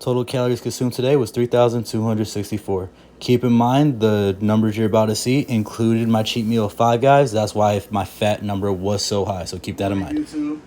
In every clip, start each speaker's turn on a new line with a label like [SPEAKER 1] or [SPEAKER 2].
[SPEAKER 1] Total calories consumed today was 3,264. Keep in mind the numbers you're about to see included my cheat meal of Five Guys. That's why my fat number was so high. So keep that in mind. YouTube.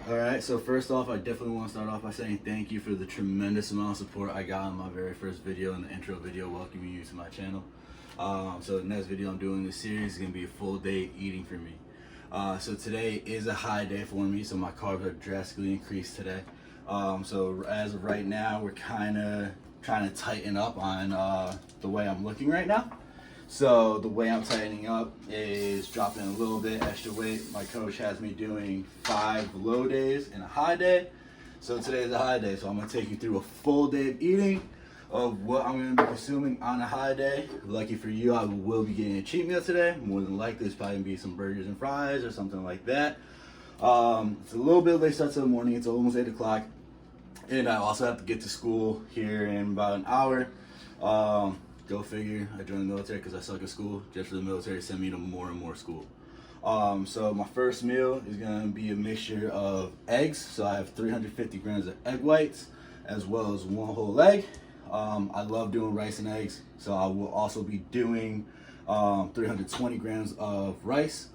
[SPEAKER 1] All right. So first off, I definitely want to start off by saying thank you for the tremendous amount of support I got on my very first video and the intro video welcoming you to my channel. So the next video I'm doing in this series is going to be a full day eating for me. So today is a high day for me, so my carbs are drastically increased today. So as of right now, we're kind of trying to tighten up on the way I'm looking right now. So the way I'm tightening up is dropping a little bit extra weight. My coach has me doing 5 low days and a high day. So today is a high day, so I'm going to take you through a full day of eating of what I'm going to be consuming on a high day. Lucky for you, I will be getting a cheat meal today. More than likely, it's probably going to be some burgers and fries or something like that. It's a little bit late start to the morning. It's almost 8 o'clock. And I also have to get to school here in about an hour. Go figure, I joined the military because I suck at school. Just for the military to send me to more and more school. So my first meal is going to be a mixture of eggs. So I have 350 grams of egg whites as well as 1 whole egg. I love doing rice and eggs, so I will also be doing 320 grams of rice.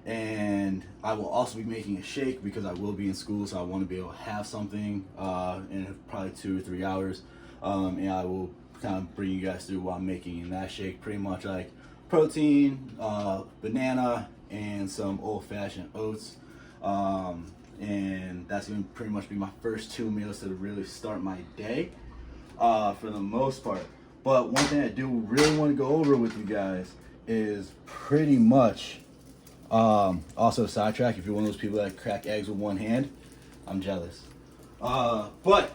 [SPEAKER 1] And I will also be making a shake because I will be in school, so I want to be able to have something in probably 2 or 3 hours. And I will kind of bring you guys through what I'm making in that shake. Pretty much like protein, banana, and some old-fashioned oats. And that's going to pretty much be my first 2 meals to really start my day for the most part. But one thing I do really want to go over with you guys is pretty much also sidetrack. If you're one of those people that crack eggs with one hand, I'm jealous. But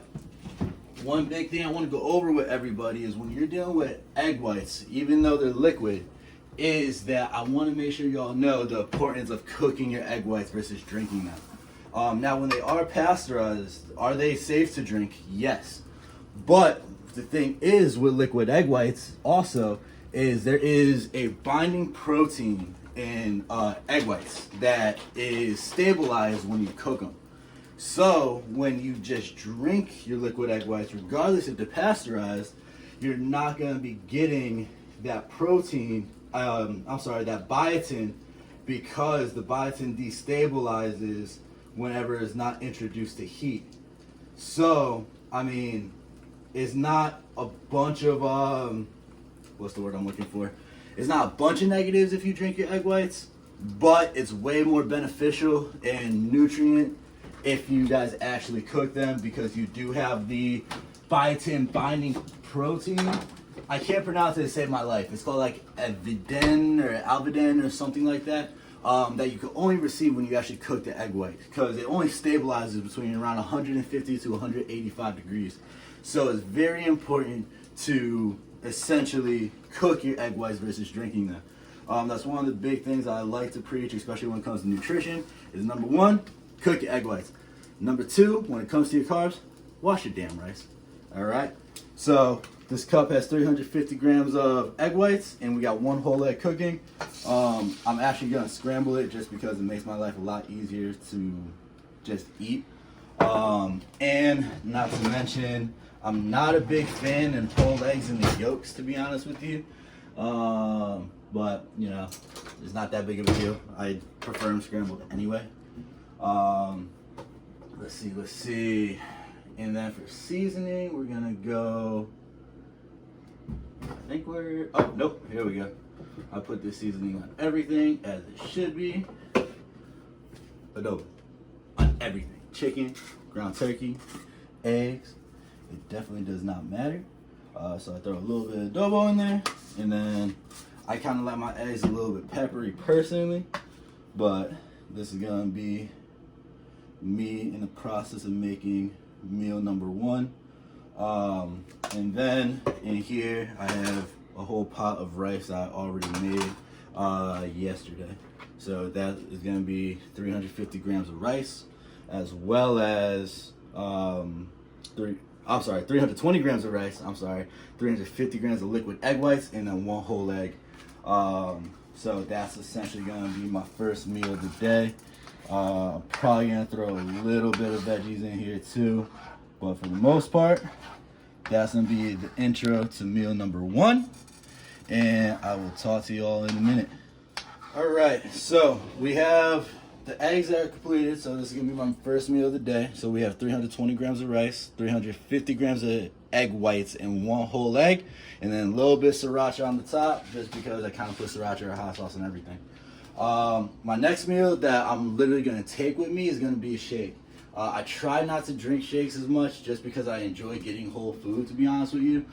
[SPEAKER 1] one big thing I want to go over with everybody is when you're dealing with egg whites, even though they're liquid, is that I want to make sure y'all know the importance of cooking your egg whites versus drinking them. Now, when they are pasteurized, are they safe to drink? Yes. But the thing is with liquid egg whites also is there is a binding protein in egg whites that is stabilized when you cook them. So when you just drink your liquid egg whites, regardless if they're pasteurized, you're not going to be getting that protein, that biotin, because the biotin destabilizes whenever it's not introduced to heat. So, I mean, it's not a bunch of, what's the word I'm looking for? It's not a bunch of negatives if you drink your egg whites, but it's way more beneficial and nutrient if you guys actually cook them, because you do have the biotin binding protein. I can't pronounce it to save my life. It's called like alvidin or something like that, that you can only receive when you actually cook the egg white, because it only stabilizes between around 150 to 185 degrees. So it's very important to essentially cook your egg whites versus drinking them. That's one of the big things I like to preach, especially when it comes to nutrition, is number 1, cook your egg whites. Number 2, when it comes to your carbs, wash your damn rice. All right? So this cup has 350 grams of egg whites, and we got 1 whole egg cooking. I'm actually going to scramble it just because it makes my life a lot easier to just eat. And not to mention, I'm not a big fan of whole eggs and the yolks, to be honest with you. But, you know, it's not that big of a deal. I prefer them scrambled anyway. Let's see. And then for seasoning, we're going to go, oh, nope, here we go. I put this seasoning on everything, as it should be. Adobo. On everything. Chicken, ground turkey, eggs. It definitely does not matter. So I throw a little bit of adobo in there, and then I kind of like my eggs a little bit peppery personally, but this is gonna be me in the process of making meal number 1. And then in here I have a whole pot of rice I already made yesterday. So that is gonna be 350 grams of rice, as well as 320 grams of rice, 350 grams of liquid egg whites, and then 1 whole egg. So that's essentially gonna be my first meal of the day. I'm probably gonna throw a little bit of veggies in here too, but for the most part, that's gonna be the intro to meal number 1, and I will talk to you all in a minute. All right, so we have the eggs that are completed. So this is gonna be my first meal of the day. So we have 320 grams of rice, 350 grams of egg whites, and 1 whole egg, and then a little bit of sriracha on the top, just because I kind of put sriracha or hot sauce and everything. My next meal that I'm literally gonna take with me is gonna be a shake. I try not to drink shakes as much, just because I enjoy getting whole food, to be honest with you.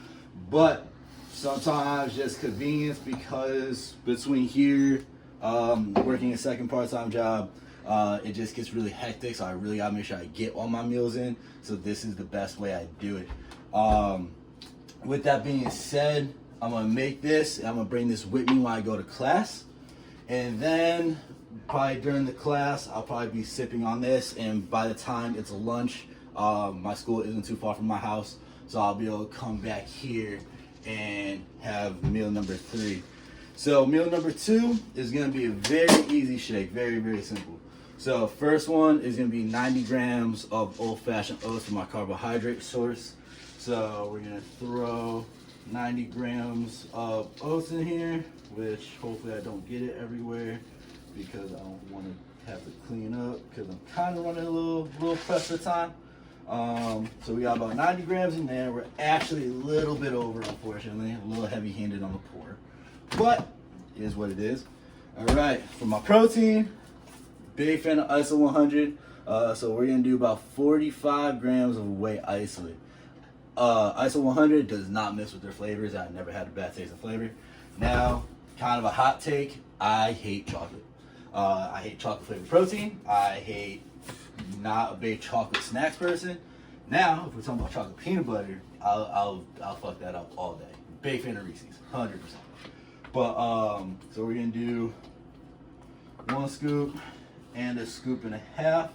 [SPEAKER 1] But sometimes just convenience, because between here, working a second part-time job, it just gets really hectic, so I really gotta make sure I get all my meals in. So this is the best way I do it. With that being said, I'm gonna make this, and I'm gonna bring this with me when I go to class. And then probably during the class, I'll probably be sipping on this, and by the time it's lunch, my school isn't too far from my house, so I'll be able to come back here and have meal number 3. So meal number 2 is gonna be a very easy shake, very, very simple. So first one is gonna be 90 grams of old-fashioned oats for my carbohydrate source. So we're gonna throw 90 grams of oats in here, which hopefully I don't get it everywhere, because I don't want to have to clean up, because I'm kind of running a little pressed for time. So we got about 90 grams in there. We're actually a little bit over, unfortunately, a little heavy-handed on the pour, but it is what it is. All right, for my protein, big fan of ISO 100. So we're gonna do about 45 grams of whey isolate. ISO 100 does not mess with their flavors. I never had a bad taste of flavor. Now, kind of a hot take, I hate chocolate. I hate chocolate flavored protein. Not a big chocolate snacks person. Now, if we're talking about chocolate peanut butter, I'll fuck that up all day. Big fan of Reese's, 100%. But so we're gonna do 1 scoop and a scoop and a half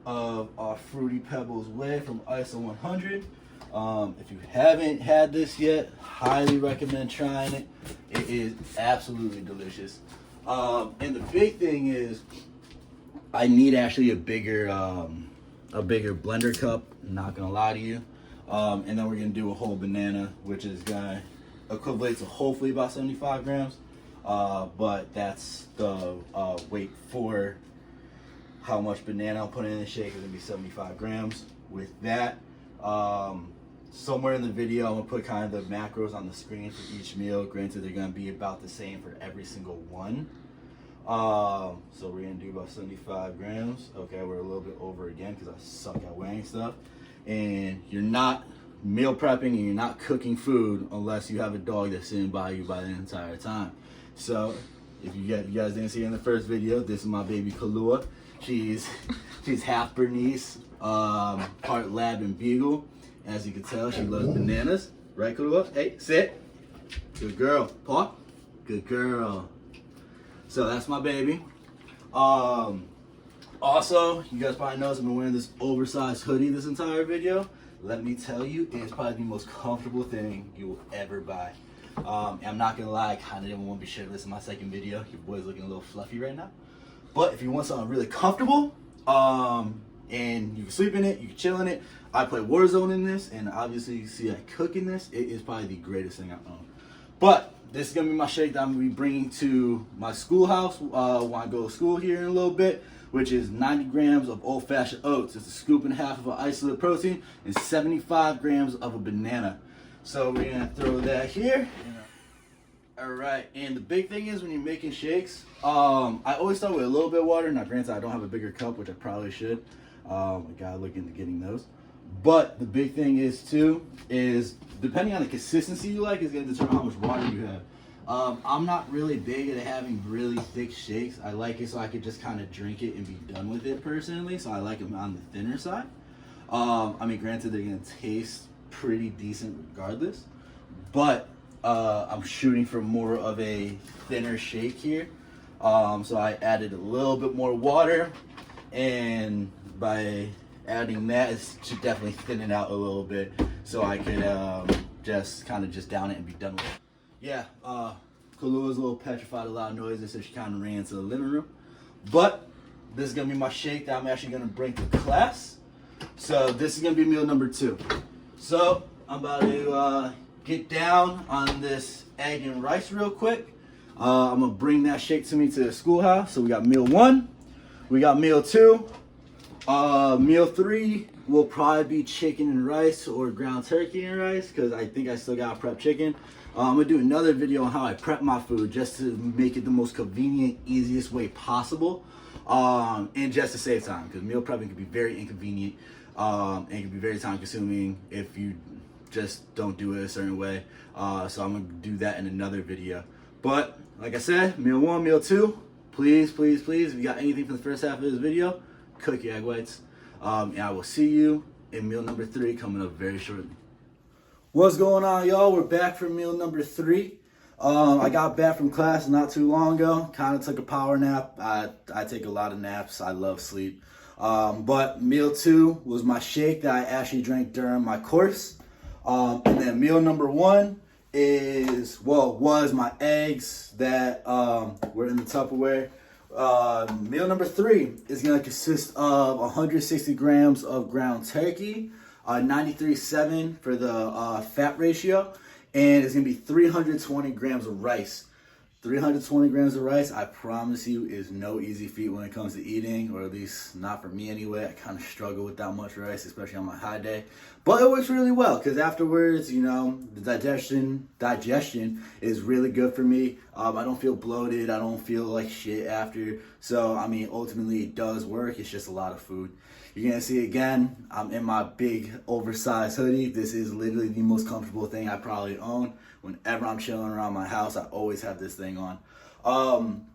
[SPEAKER 1] of our Fruity Pebbles whey from ISO 100. If you haven't had this yet, highly recommend trying it. It is absolutely delicious. And the big thing is, I need actually a bigger blender cup. Not gonna lie to you. And then we're gonna do a whole banana, which is gonna equate to hopefully about 75 grams. But that's the weight for how much banana I'll put in the shake is gonna be 75 grams. With that, somewhere in the video, I'm gonna put kind of the macros on the screen for each meal. Granted, they're gonna be about the same for every single one. So we're gonna do about 75 grams. Okay, we're a little bit over again because I suck at weighing stuff. And you're not meal prepping and you're not cooking food unless you have a dog that's sitting by you by the entire time. So if you guys didn't see it in the first video, this is my baby Kahlua. She's half Bernese, part Lab and Beagle. As you can tell, she loves bananas. Right, Kahlua? Hey, sit. Good girl. Paw. Good girl. So that's my baby. Also, you guys probably noticed I've been wearing this oversized hoodie this entire video. Let me tell you, it's probably the most comfortable thing you will ever buy. And I'm not gonna lie, I kind of didn't want to be shirtless in my second video. Your boy's looking a little fluffy right now. But if you want something really comfortable, and you can sleep in it, you can chill in it. I play Warzone in this, and obviously you see I cook in this. It is probably the greatest thing I own. But this is gonna be my shake that I'm gonna be bringing to my schoolhouse when I go to school here in a little bit, which is 90 grams of old-fashioned oats. It's a scoop and a half of an isolate protein and 75 grams of a banana. So we're gonna throw that here. All right, and the big thing is when you're making shakes, I always start with a little bit of water. Now, granted, I don't have a bigger cup, which I probably should. I gotta look into getting those. But the big thing is too, is depending on the consistency you like, is gonna determine how much water you have. I'm not really big at having really thick shakes. I like it so I could just kind of drink it and be done with it personally. So I like them on the thinner side. I mean, granted, they're gonna taste pretty decent regardless, but I'm shooting for more of a thinner shake here. So I added a little bit more water, and by adding that, it should definitely thin it out a little bit so I could just kind of just down it and be done with it. Yeah, Kalua's a little petrified, a lot of noises, so she kind of ran into the living room. But this is going to be my shake that I'm actually going to bring to class. So this is going to be meal number 2. So I'm about to get down on this egg and rice real quick. I'm gonna bring that shake to me to the schoolhouse. So we got meal 1, we got meal 2, meal 3 will probably be chicken and rice or ground turkey and rice because I think I still gotta prep chicken. I'm gonna do another video on how I prep my food just to make it the most convenient, easiest way possible, and just to save time because meal prepping can be very inconvenient and can be very time consuming if you just don't do it a certain way. So I'm gonna do that in another video. But like I said, meal 1, meal 2, please, please, please, if you got anything for the first half of this video, cook your egg whites. And I will see you in meal number 3 coming up very shortly. What's going on, y'all? We're back for meal number 3. I got back from class not too long ago. Kind of took a power nap. I take a lot of naps. I love sleep. But meal 2 was my shake that I actually drank during my course. And then meal number 1 was my eggs that were in the Tupperware. Meal number 3 is going to consist of 160 grams of ground turkey, 93.7 for the fat ratio, and it's going to be 320 grams of rice. 320 grams of rice, I promise you, is no easy feat when it comes to eating, or at least not for me anyway. I kind of struggle with that much rice, especially on my high day. But it works really well because afterwards, you know, the digestion is really good for me. I don't feel bloated. I don't feel like shit after. So, I mean, ultimately it does work. It's just a lot of food. You're going to see again, I'm in my big oversized hoodie. This is literally the most comfortable thing I probably own. Whenever I'm chilling around my house, I always have this thing on.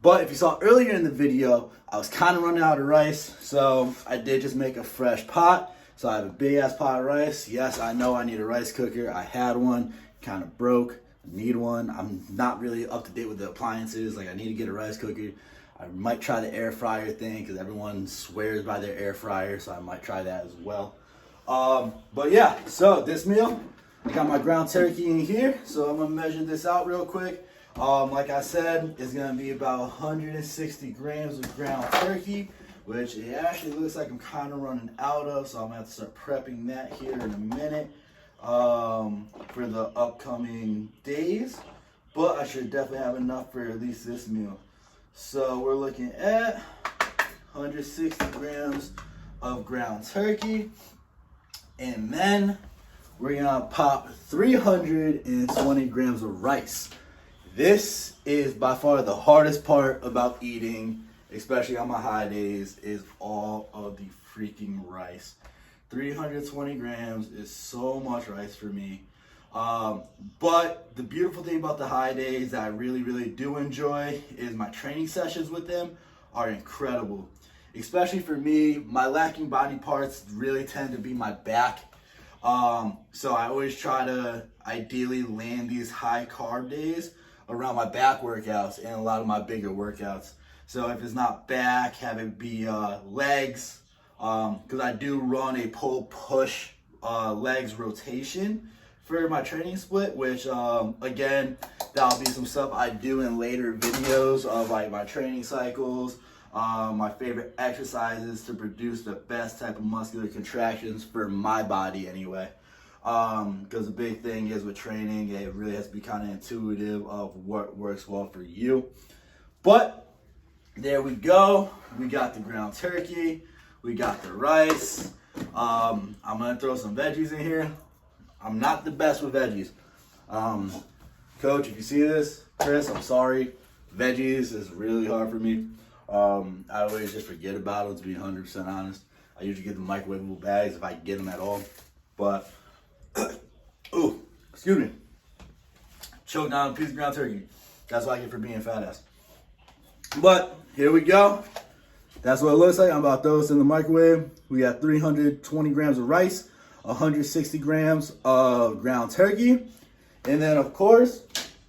[SPEAKER 1] But if you saw earlier in the video, I was kind of running out of rice. So I did just make a fresh pot. So I have a big ass pot of rice. Yes, I know I need a rice cooker. I had one, kind of broke. I need one. I'm not really up to date with the appliances. Like I need to get a rice cooker. I might try the air fryer thing because everyone swears by their air fryer. So I might try that as well. But yeah, so this meal, I got my ground turkey in here, so I'm gonna measure this out real quick. Like I said, it's gonna be about 160 grams of ground turkey, which it actually looks like I'm kind of running out of, so I'm gonna have to start prepping that here in a minute for the upcoming days. But I should definitely have enough for at least this meal. So we're looking at 160 grams of ground turkey, and then we're gonna pop 320 grams of rice. This is by far the hardest part about eating, especially on my high days, is all of the freaking rice. 320 grams is so much rice for me. But the beautiful thing about the high days that I really, really do enjoy is my training sessions with them are incredible. Especially for me, my lacking body parts really tend to be my back. So I always try to ideally land these high carb days around my back workouts and a lot of my bigger workouts. So if it's not back, have it be legs, because I do run a pull push legs rotation for my training split, which again, that'll be some stuff I do in later videos of like my training cycles, my favorite exercises to produce the best type of muscular contractions for my body anyway. Because the big thing is with training, it really has to be kind of intuitive of what works well for you. But there we go. We got the ground turkey. We got the rice. I'm going to throw some veggies in here. I'm not the best with veggies. Coach, if you see this, Chris, I'm sorry. Veggies is really hard for me. I always just forget about them, to be 100% honest. I usually get the microwavable bags if I get them at all. But, ooh, excuse me. Choked down a piece of ground turkey. That's what I get for being fat ass. But, here we go. That's what it looks like. I'm about to throw this in the microwave. We got 320 grams of rice, 160 grams of ground turkey. And then, of course,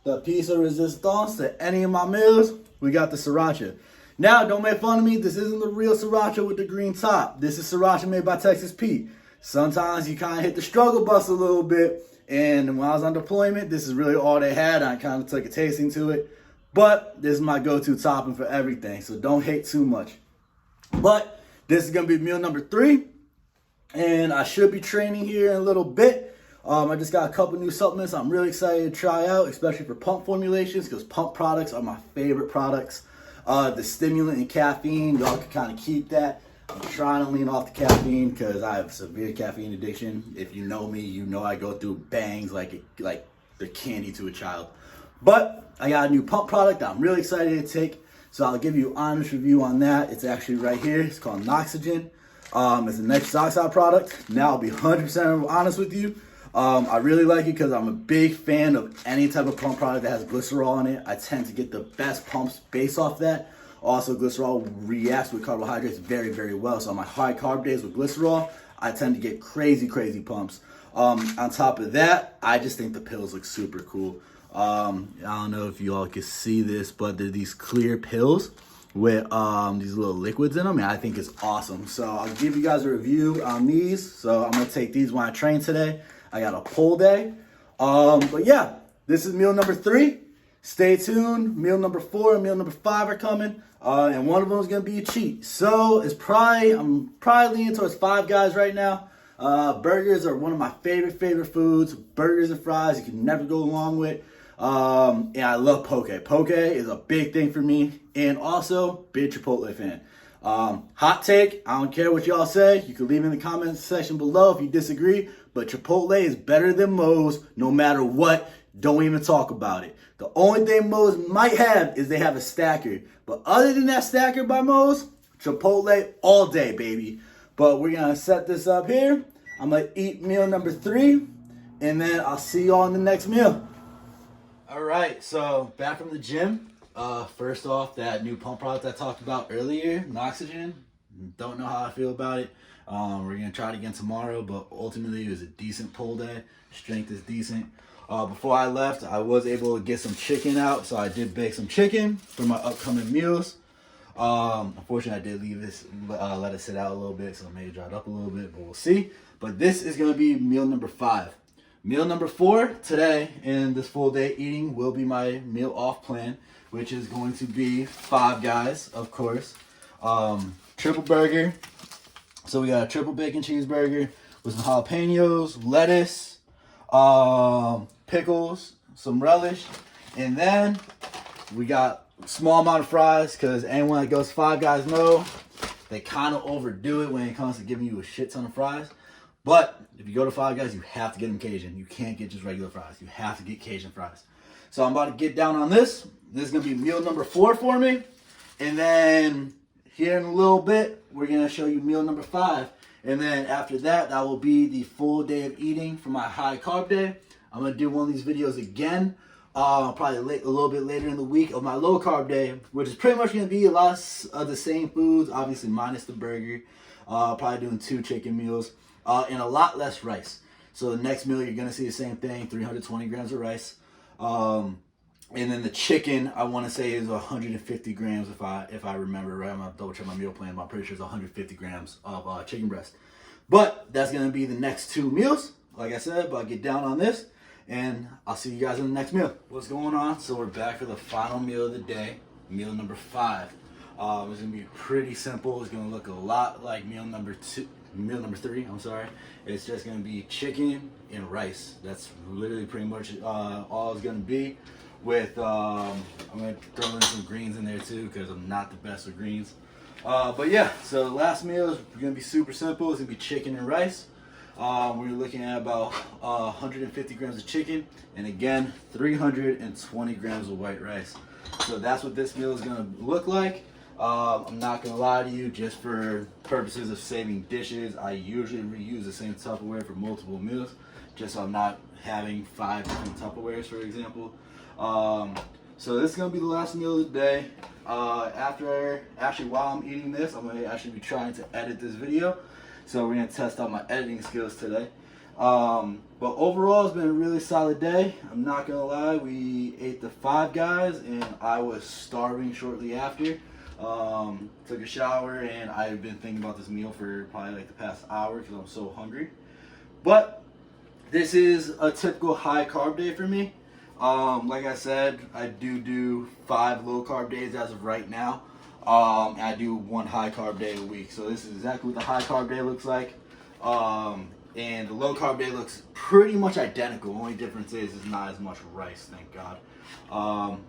[SPEAKER 1] the piece of resistance to any of my meals, we got the sriracha. Now, don't make fun of me. This isn't the real sriracha with the green top. This is sriracha made by Texas Pete. Sometimes you kind of hit the struggle bus a little bit. And when I was on deployment, this is really all they had. I kind of took a tasting to it. But this is my go-to topping for everything. So don't hate too much. But this is going to be meal number 3. And I should be training here in a little bit. I just got a couple new supplements I'm really excited to try out, especially for pump formulations, because pump products are my favorite products. The stimulant and caffeine, y'all can kind of keep that. I'm trying to lean off the caffeine because I have severe caffeine addiction. If you know me, you know I go through bangs like the candy to a child. But I got a new pump product that I'm really excited to take, so I'll give you an honest review on that. It's actually right here. It's called Noxygen. It's a nitrous oxide product. Now I'll be 100% honest with you. I really like it because I'm a big fan of any type of pump product that has glycerol in it. I tend to get the best pumps based off that. Also, glycerol reacts with carbohydrates very, very well. So on my high carb days with glycerol, I tend to get crazy, crazy pumps. On top of that, I just think the pills look super cool. I don't know if you all can see this, but they're these clear pills with these little liquids in them, and I think it's awesome. So I'll give you guys a review on these. So I'm gonna take these when I train today. I got a pull day. But yeah, this is meal number 3. Stay tuned. Meal number 4 and meal number 5 are coming. And one of them is gonna be a cheat. So I'm probably leaning towards Five Guys right now. Burgers are one of my favorite foods. Burgers and fries, you can never go wrong with. And I love poke. Poke is a big thing for me. And also, big Chipotle fan. Hot take, I don't care what y'all say. You can leave in the comments section below if you disagree. But Chipotle is better than Moe's no matter what. Don't even talk about it. The only thing Moe's might have is they have a stacker. But other than that stacker by Moe's, Chipotle all day, baby. But we're going to set this up here. I'm going to eat meal number 3. And then I'll see y'all in the next meal. All right, so back from the gym. First off, that new pump product I talked about earlier, Noxygen. Don't know how I feel about it. We're going to try it again tomorrow, but ultimately it was a decent pull day. Strength is decent. Before I left, I was able to get some chicken out, so I did bake some chicken for my upcoming meals. Unfortunately, I did leave this, let it sit out a little bit, so it may have dried up a little bit, but we'll see. But this is going to be meal number 5. Meal number 4 today in this full day eating will be my meal off plan, which is going to be Five Guys, of course. Triple burger. So we got a triple bacon cheeseburger with some jalapenos, lettuce, pickles, some relish, and then we got a small amount of fries because anyone that goes to Five Guys know they kind of overdo it when it comes to giving you a shit ton of fries. But if you go to Five Guys, you have to get them Cajun. You can't get just regular fries. You have to get Cajun fries. So I'm about to get down on this. This is going to be meal number 4 for me. And then here in a little bit, we're going to show you meal number 5. And then after that, that will be the full day of eating for my high carb day. I'm going to do one of these videos again, probably a little bit later in the week of my low carb day, which is pretty much going to be a lot of the same foods, obviously minus the burger. Probably doing 2 chicken meals and a lot less rice. So the next meal, you're going to see the same thing, 320 grams of rice. And then the chicken, I want to say is 150 grams if I remember right. I'm going to double check my meal plan, but I'm pretty sure it's 150 grams of chicken breast. But that's going to be the next 2 meals. Like I said, but I'll get down on this, and I'll see you guys in the next meal. What's going on? So we're back for the final meal of the day, meal number 5. It's going to be pretty simple. It's going to look a lot like meal number 3, I'm sorry. It's just going to be chicken and rice. That's literally pretty much all it's going to be. With I'm going to throw in some greens in there too because I'm not the best with greens. But yeah, so the last meal is going to be super simple. It's going to be chicken and rice. We're looking at about 150 grams of chicken and again 320 grams of white rice. So that's what this meal is going to look like. I'm not going to lie to you, just for purposes of saving dishes, I usually reuse the same Tupperware for multiple meals, just so I'm not having 5 different Tupperwares, for example. So this is going to be the last meal of the day. While I'm eating this, I'm going to actually be trying to edit this video. So we're going to test out my editing skills today. But overall, it's been a really solid day. I'm not going to lie, we ate the Five Guys and I was starving shortly after. Took a shower and I've been thinking about this meal for probably like the past hour because I'm so hungry. But this is a typical high carb day for me. Like I said, I do 5 low carb days as of right now. And I do 1 high carb day a week. So this is exactly what the high carb day looks like. And the low carb day looks pretty much identical. Only difference is not as much rice, thank God.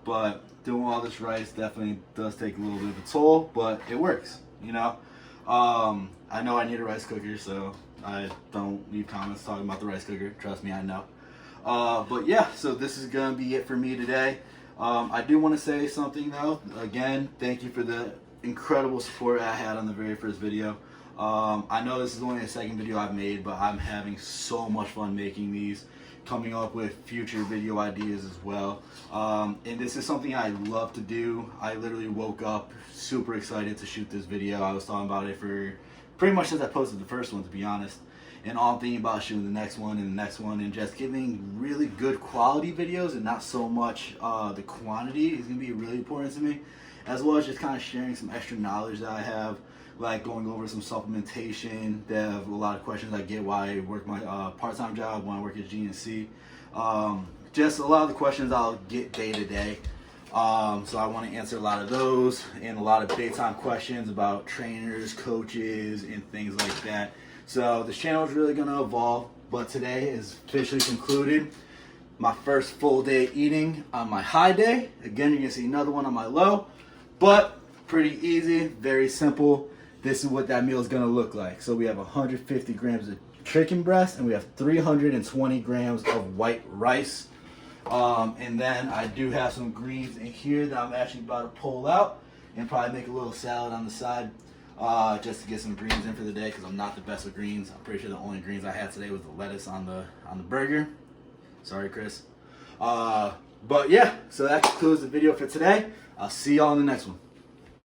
[SPEAKER 1] But doing all this rice definitely does take a little bit of a toll, but it works, you know. I know I need a rice cooker, so I don't leave comments talking about the rice cooker. Trust me, I know. But yeah, so this is gonna be it for me today. I do want to say something though. Again, thank you for the incredible support I had on the very first video. I know this is only the second video I've made, but I'm having so much fun making these, coming up with future video ideas as well. And this is something I love to do. I literally woke up super excited to shoot this video. I was talking about it for pretty much since I posted the first one, to be honest. And all I'm thinking about shooting the next one and the next one, and just getting really good quality videos and not so much the quantity is going to be really important to me, as well as just kind of sharing some extra knowledge that I have, like going over some supplementation. They have a lot of questions I get why I work my part-time job, when I work at GNC. Just a lot of the questions I'll get day to day. So I want to answer a lot of those, and a lot of big-time questions about trainers, coaches, and things like that. So this channel is really going to evolve, but today is officially concluded. My first full day eating on my high day. Again, you're going to see another one on my low, but pretty easy, very simple. This is what that meal is going to look like. So we have 150 grams of chicken breast, and we have 320 grams of white rice. And then I do have some greens in here that I'm actually about to pull out and probably make a little salad on the side, just to get some greens in for the day, because I'm not the best with greens. I'm pretty sure the only greens I had today was the lettuce on the burger. Sorry, Chris. But yeah, so that concludes the video for today. I'll see y'all in the next one.